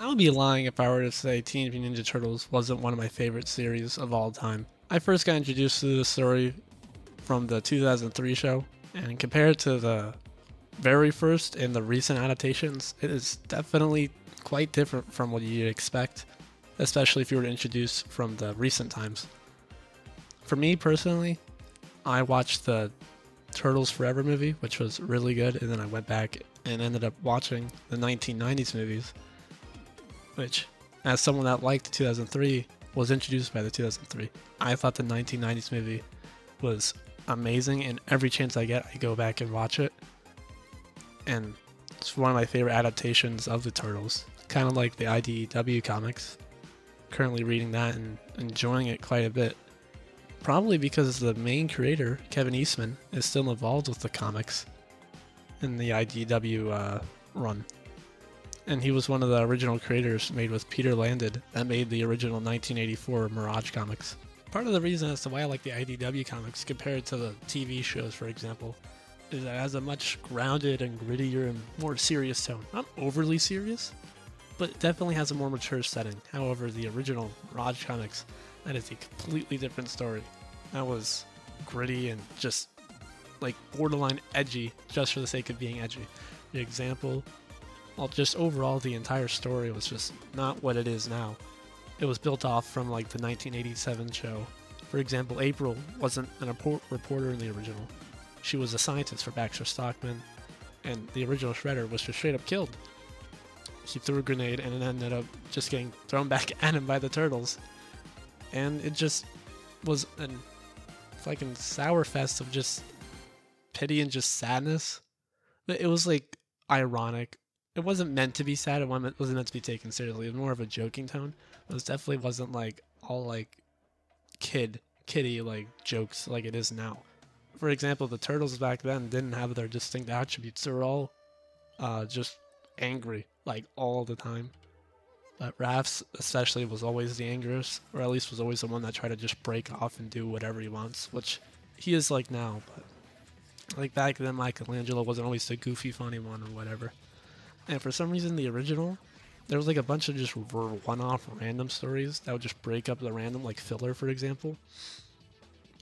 I would be lying if I were to say Teenage Mutant Ninja Turtles wasn't one of my favorite series of all time. I first got introduced to this story from the 2003 show, and compared to the very first and the recent adaptations, it is definitely quite different from what you'd expect, especially if you were introduced from the recent times. For me personally, I watched the Turtles Forever movie, which was really good, and then I went back and ended up watching the 1990s movies, which, as someone that liked 2003, was introduced by the 2003. I thought the 1990s movie was amazing, and every chance I get, I go back and watch it. And it's one of my favorite adaptations of the Turtles, kind of like the IDW comics. Currently reading that and enjoying it quite a bit. Probably because the main creator, Kevin Eastman, is still involved with the comics in the IDW run. And he was one of the original creators made with Peter Landed that made the original 1984 Mirage comics. Part of the reason as to why I like the IDW comics compared to the TV shows, for example, is that it has a much grounded and grittier and more serious tone. Not overly serious, but it definitely has a more mature setting. However, the original Mirage comics, that is a completely different story. That was gritty and just like borderline edgy just for the sake of being edgy. The example, well, just overall the entire story was just not what it is now. It was built off from like the 1987 show. For example, April wasn't an reporter in the original. She was a scientist for Baxter Stockman, and the original Shredder was just straight up killed. He threw a grenade and it ended up just getting thrown back at him by the turtles. And it just was a fucking sour fest of just pity and just sadness. But it was like ironic. It wasn't meant to be sad. It wasn't meant to be taken seriously. It was more of a joking tone. It definitely wasn't like all like kiddie like jokes like it is now. For example, the turtles back then didn't have their distinct attributes. They were all just angry like all the time. But Raph's especially was always the angriest, or at least was always the one that tried to just break off and do whatever he wants, which he is like now. But like back then, Michelangelo wasn't always the goofy, funny one or whatever. And for some reason, the original, there was like a bunch of just one-off random stories that would just break up the random, like filler, for example.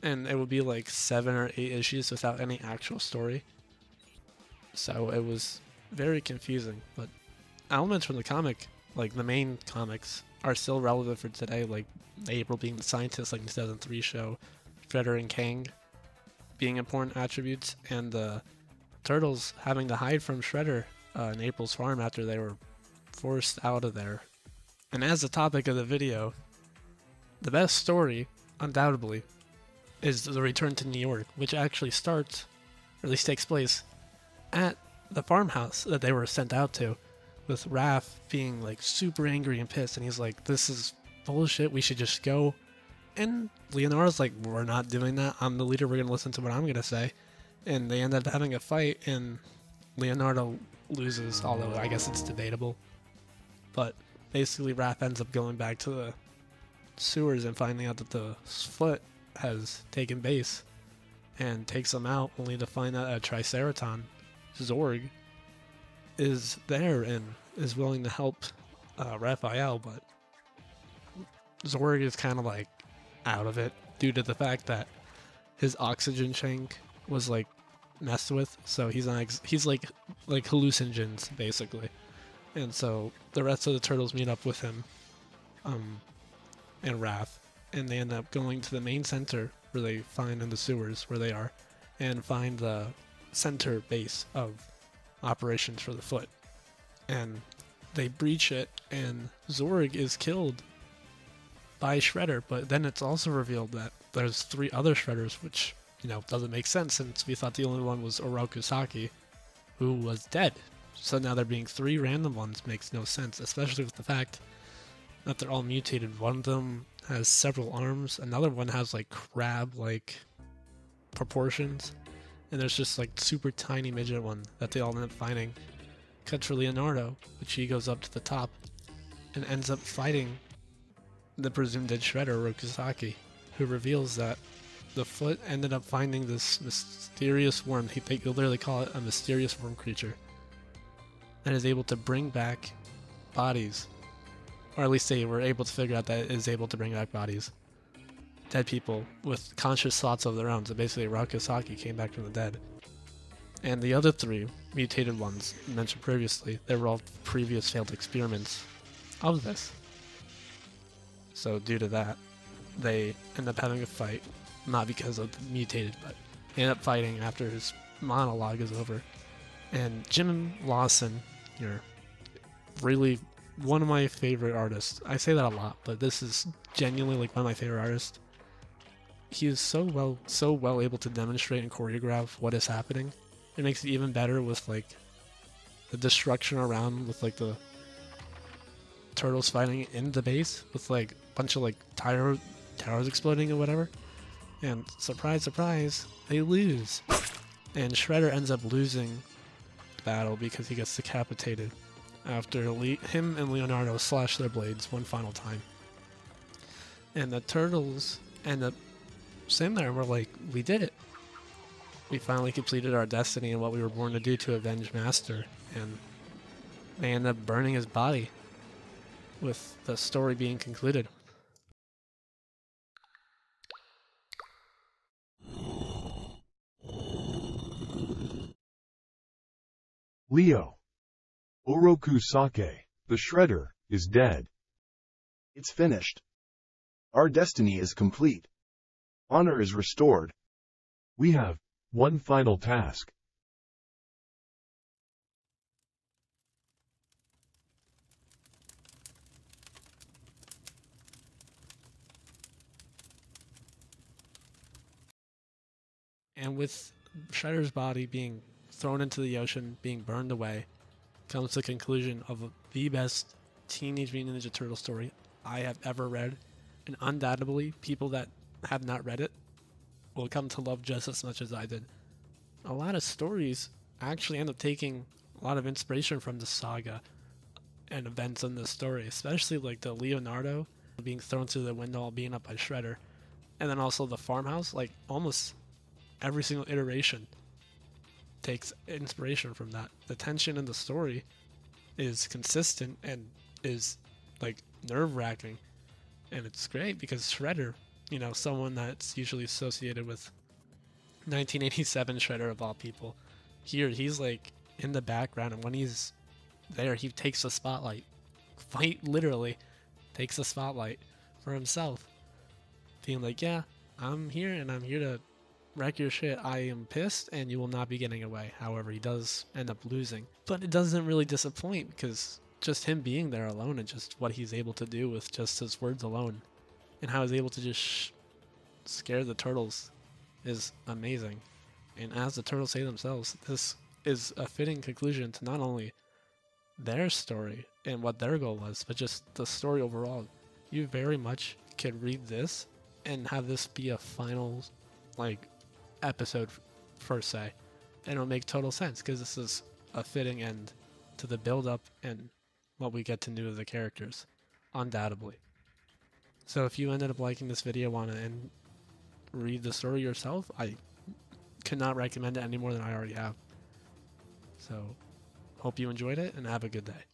And it would be like 7 or 8 issues without any actual story. So it was very confusing. But elements from the comic, like the main comics, are still relevant for today, like April being the scientist, like the 2003 show, Shredder and Kang being important attributes, and the turtles having to hide from Shredder in April's farm after they were forced out of there. And as the topic of the video, the best story, undoubtedly, is the return to New York, which actually starts, or at least takes place, at the farmhouse that they were sent out to, with Raph being like super angry and pissed, and he's like, this is bullshit, we should just go. And Leonardo's like, we're not doing that, I'm the leader, we're gonna listen to what I'm gonna say. And they end up having a fight, and Leonardo loses, although I guess it's debatable. But basically Raph ends up going back to the sewers and finding out that the foot has taken base and takes him out, only to find out a Triceraton, Zorg, is there and is willing to help Raphael, but Zorg is kind of like out of it due to the fact that his oxygen tank was like messed with, so he's like hallucinogens basically. And so the rest of the turtles meet up with him and Raph, and they end up going to the main center where they find in the sewers where they are, and find the center base of operations for the foot. And they breach it, and Zorg is killed by Shredder, but then it's also revealed that there's 3 other Shredders, which, you know, doesn't make sense since we thought the only one was Oroku Saki, who was dead. So now there being 3 random ones makes no sense, especially with the fact that they're all mutated. One of them has several arms, another one has like crab-like proportions, and there's just like super tiny midget one that they all end up finding. Cuts for Leonardo, which he goes up to the top and ends up fighting the presumed dead Shredder, Rokusaki, who reveals that the foot ended up finding this mysterious worm. They literally call it a mysterious worm creature that is able to bring back bodies or at least they were able to figure out that it is able to bring back bodies. Dead people with conscious thoughts of their own. So basically, Rakasaki came back from the dead. And the other three mutated ones mentioned previously, they were all previous failed experiments of this. So due to that, they end up having a fight, not because of the mutated, but they end up fighting after his monologue is over. And Jim Lawson, you're really one of my favorite artists. I say that a lot, but this is genuinely like one of my favorite artists. He is so well able to demonstrate and choreograph what is happening. It makes it even better with like the destruction around, with like the turtles fighting in the base with like a bunch of like towers exploding or whatever. And surprise, surprise, they lose. And Shredder ends up losing the battle because he gets decapitated after him and Leonardo slash their blades one final time. And the turtles end up sitting there and we're like, we did it. We finally completed our destiny and what we were born to do, to avenge Master. And they end up burning his body, with the story being concluded. Leo. Oroku Sake, the Shredder, is dead. It's finished. Our destiny is complete. Honor is restored. We have one final task. And with Shredder's body being thrown into the ocean, being burned away, comes the conclusion of the best Teenage Mutant Ninja Turtle story I have ever read. And undoubtedly, people that have not read it will come to love just as much as I did. A lot of stories actually end up taking a lot of inspiration from the saga and events in the story, especially like the Leonardo being thrown through the window while being up by Shredder. And then also the farmhouse, like almost every single iteration takes inspiration from that. The tension in the story is consistent and is like nerve-wracking, and it's great because Shredder, you know, someone that's usually associated with 1987 Shredder of all people, here he's like in the background, and when he's there he takes the spotlight, quite literally takes the spotlight for himself, being like, yeah, I'm here and I'm here to wreck your shit. I am pissed and you will not be getting away. However, he does end up losing, but it doesn't really disappoint because just him being there alone and just what he's able to do with just his words alone and how he's able to just scare the turtles is amazing. And as the turtles say themselves, this is a fitting conclusion to not only their story and what their goal was, but just the story overall. You very much could read this and have this be a final like episode per se, and it'll make total sense because this is a fitting end to the build up and what we get to know of the characters, undoubtedly. So if you ended up liking this video, want to read the story yourself, I could not recommend it any more than I already have. So hope you enjoyed it and have a good day.